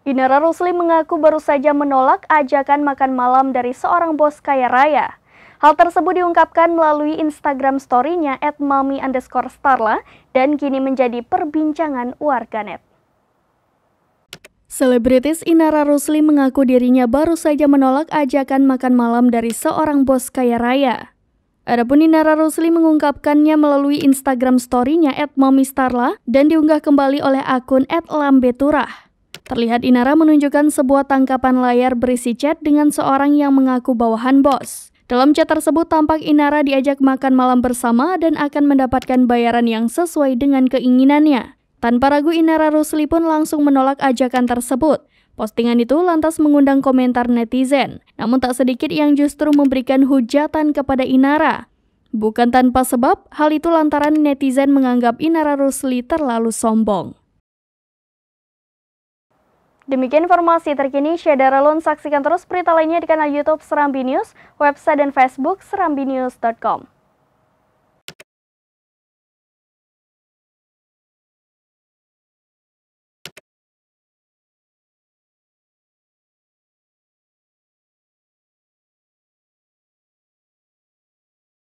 Inara Rusli mengaku baru saja menolak ajakan makan malam dari seorang bos kaya raya. Hal tersebut diungkapkan melalui Instagram story-nya @mami_starla dan kini menjadi perbincangan warganet. Selebritis Inara Rusli mengaku dirinya baru saja menolak ajakan makan malam dari seorang bos kaya raya. Adapun Inara Rusli mengungkapkannya melalui Instagram story-nya @mami_starla dan diunggah kembali oleh akun @lambeturah. Terlihat Inara menunjukkan sebuah tangkapan layar berisi chat dengan seorang yang mengaku bawahan bos. Dalam chat tersebut tampak Inara diajak makan malam bersama dan akan mendapatkan bayaran yang sesuai dengan keinginannya. Tanpa ragu Inara Rusli pun langsung menolak ajakan tersebut. Postingan itu lantas mengundang komentar netizen, namun tak sedikit yang justru memberikan hujatan kepada Inara. Bukan tanpa sebab, hal itu lantaran netizen menganggap Inara Rusli terlalu sombong. Demikian informasi terkini, Syadaralun saksikan terus berita lainnya di kanal YouTube Serambi News, website dan Facebook serambinews.com.